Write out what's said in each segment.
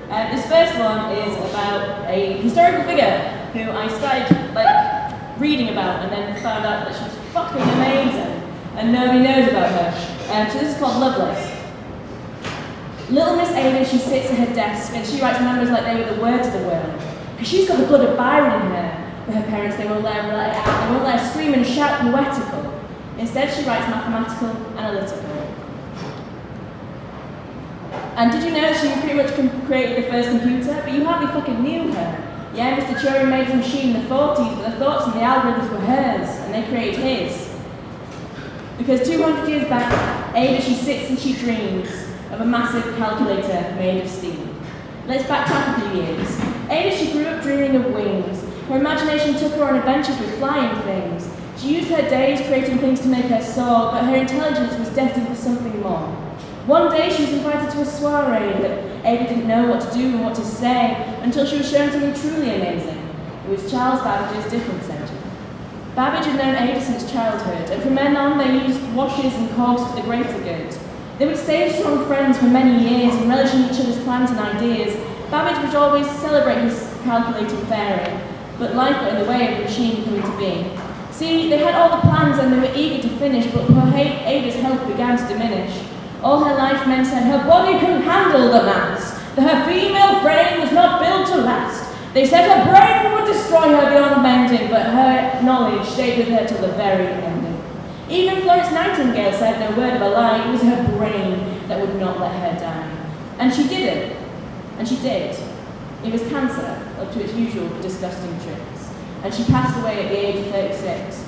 This first one is about a historical figure who I started reading about and then found out that she's fucking amazing and nobody knows about her. So this is called Lovelace. Little Miss Ada, she sits at her desk and she writes numbers like they were the words of the world. Because she's got the blood of Byron in her. But her parents, they won't let her let it out. They won't let her scream and shout poetical. Instead, she writes mathematical, analytical. And did you know she pretty much created the first computer? But you hardly fucking knew her. Yeah, Mr. Turing made his machine in the 40s, but the thoughts and the algorithms were hers, and they created his. Because 200 years back, Ada, she sits and she dreams of a massive calculator made of steam. Let's backtrack a few years. Ada, she grew up dreaming of wings. Her imagination took her on adventures with flying things. She used her days creating things to make her soar, but her intelligence was destined for something more. One day she was invited to a soiree, but Ada didn't know what to do and what to say until she was shown something truly amazing. It was Charles Babbage's difference engine. Babbage had known Ada since childhood, and from then on they used washes and cogs for the greater good. They would stay strong friends for many years and relish in each other's plans and ideas. Babbage would always celebrate his calculating fairy, but life got in the way of the machine coming to be. See, they had all the plans and they were eager to finish, but Ada's health began to diminish. All her life men said her body couldn't handle the maths, that her female brain was not built to last. They said her brain would destroy her beyond mending, but her knowledge stayed with her till the very ending. Even Florence Nightingale said no word of a lie, it was her brain that would not let her die. And she did it. And she did. It was cancer, up to its usual disgusting tricks. And she passed away at the age of 36.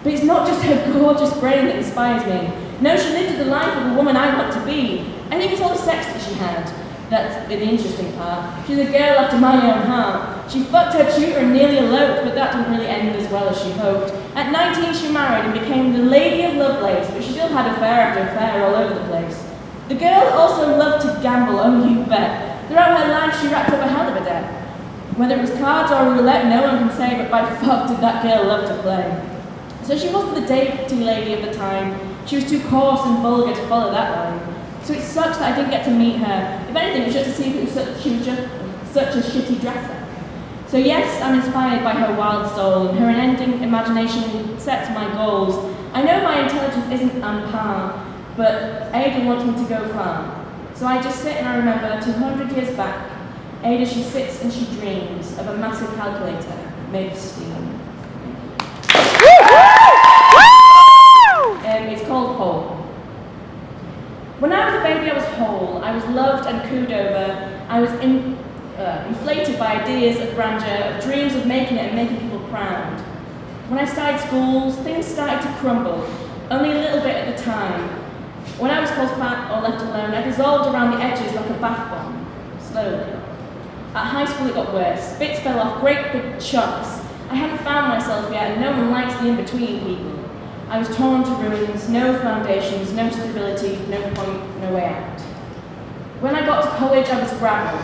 But it's not just her gorgeous brain that inspires me. No, she lived the life of a woman I want to be. I think it's all the sex that she had. That's the interesting part. She's a girl after my own heart. She fucked her tutor and nearly eloped, but that didn't really end as well as she hoped. At 19 she married and became the Lady of Lovelace, but she still had affair after affair all over the place. The girl also loved to gamble, oh you bet. Throughout her life she racked up a hell of a debt. Whether it was cards or roulette, no one can say, but by fuck did that girl love to play. So she wasn't the dainty lady of the time. She was too coarse and vulgar to follow that line. So it sucks that I didn't get to meet her. If anything, it was just to see if she was just such a shitty dresser. So yes, I'm inspired by her wild soul, and her unending imagination sets my goals. I know my intelligence isn't on par, but Ada wants me to go far. So I just sit and I remember 200 years back, Ada, she sits and she dreams of a massive calculator made of steam. It's called Whole. When I was a baby, I was whole. I was loved and cooed over. I was inflated by ideas of grandeur, of dreams of making it and making people proud. When I started schools, things started to crumble, only a little bit at a time. When I was called fat or left alone, I dissolved around the edges like a bath bomb, slowly. At high school it got worse. Bits fell off, great big chunks. I hadn't found myself yet, and no one likes the in-between people. I was torn to ruins, no foundations, no stability, no point, no way out. When I got to college, I was gravel,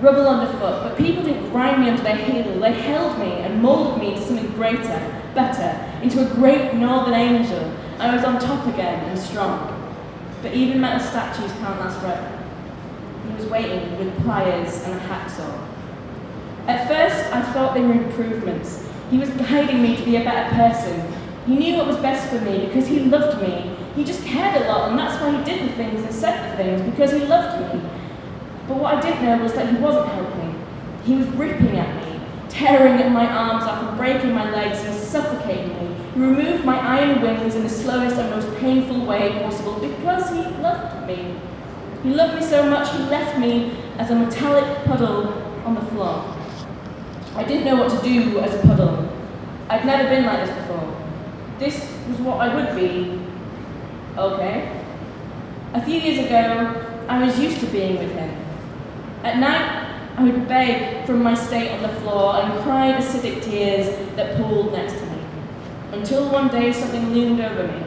rubble underfoot, but people didn't grind me under their heel. They held me and moulded me to something greater, better, into a great northern angel. I was on top again and strong. But even metal statues can't last forever. He was waiting with pliers and a hacksaw. At first, I thought they were improvements. He was guiding me to be a better person. He knew what was best for me because he loved me. He just cared a lot, and that's why he did the things and said the things, because he loved me. But what I didn't know was that he wasn't helping. He was ripping at me, tearing at my arms off and breaking my legs and suffocating me. He removed my iron wings in the slowest and most painful way possible because he loved me. He loved me so much he left me as a metallic puddle on the floor. I didn't know what to do as a puddle. I'd never been like this before. This was what I would be. Okay. A few years ago, I was used to being with him. At night, I would beg from my state on the floor and cry acidic tears that pooled next to me. Until one day something loomed over me.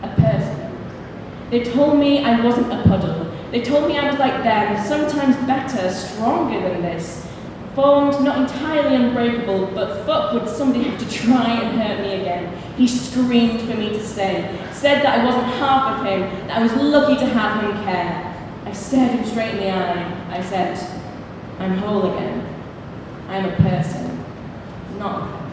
A person. They told me I wasn't a puddle. They told me I was like them, sometimes better, stronger than this. Formed, not entirely unbreakable, but fuck would somebody have to try and hurt me again. He screamed for me to stay, said that I wasn't half of him, that I was lucky to have him care. I stared him straight in the eye. I said, I'm whole again. I am a person, not a pet.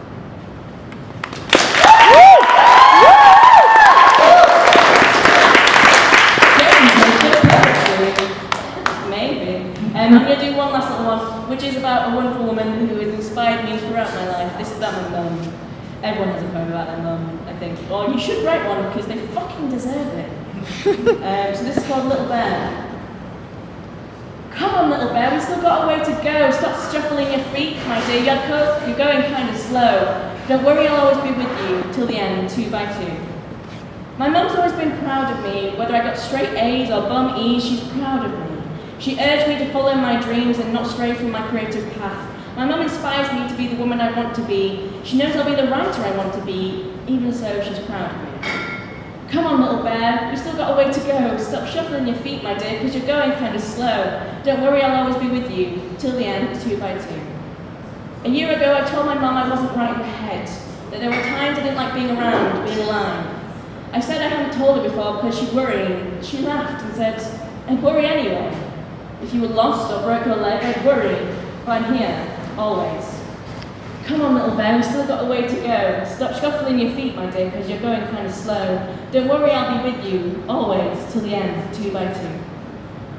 Maybe. I'm going to do one last little one, which is about a wonderful woman who has inspired me throughout my life. This is about my mum. Everyone has a poem about their mum, I think. Or you should write one because they fucking deserve it. So this is called Little Bear. Come on, little bear, we've still got a way to go. Stop shuffling your feet, my dear. You're going kind of slow. Don't worry, I'll always be with you till the end, 2 by 2. My mum's always been proud of me. Whether I got straight A's or bum E's, she's proud of me. She urged me to follow my dreams and not stray from my creative path. My mum inspires me to be the woman I want to be. She knows I'll be the writer I want to be. Even so, she's proud of me. Come on, little bear, we've still got a way to go. Stop shuffling your feet, my dear, because you're going kind of slow. Don't worry, I'll always be with you, till the end, 2 by 2. A year ago, I told my mum I wasn't right in the head, that there were times I didn't like being around, being alive. I said I hadn't told her before because she'd worry. She laughed and said, I'd worry anyway. If you were lost or broke your leg, I'd worry. But I'm here, always. Come on, little bear, we've still got a way to go. Stop shuffling your feet, my dear, because you're going kind of slow. Don't worry, I'll be with you, always, till the end, 2 by 2.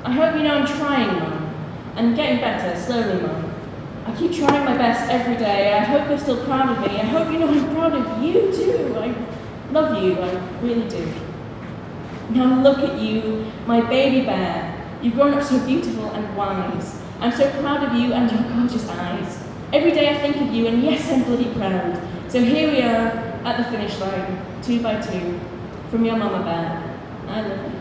I hope you know I'm trying, Mum. I'm getting better, slowly, Mum. I keep trying my best every day. I hope you're still proud of me. I hope you know I'm proud of you, too. I love you, I really do. Now look at you, my baby bear. You've grown up so beautiful and wise. I'm so proud of you and your gorgeous eyes. Every day I think of you, and yes, I'm bloody proud. So here we are at the finish line, 2 by 2, from your mama bear. I love you.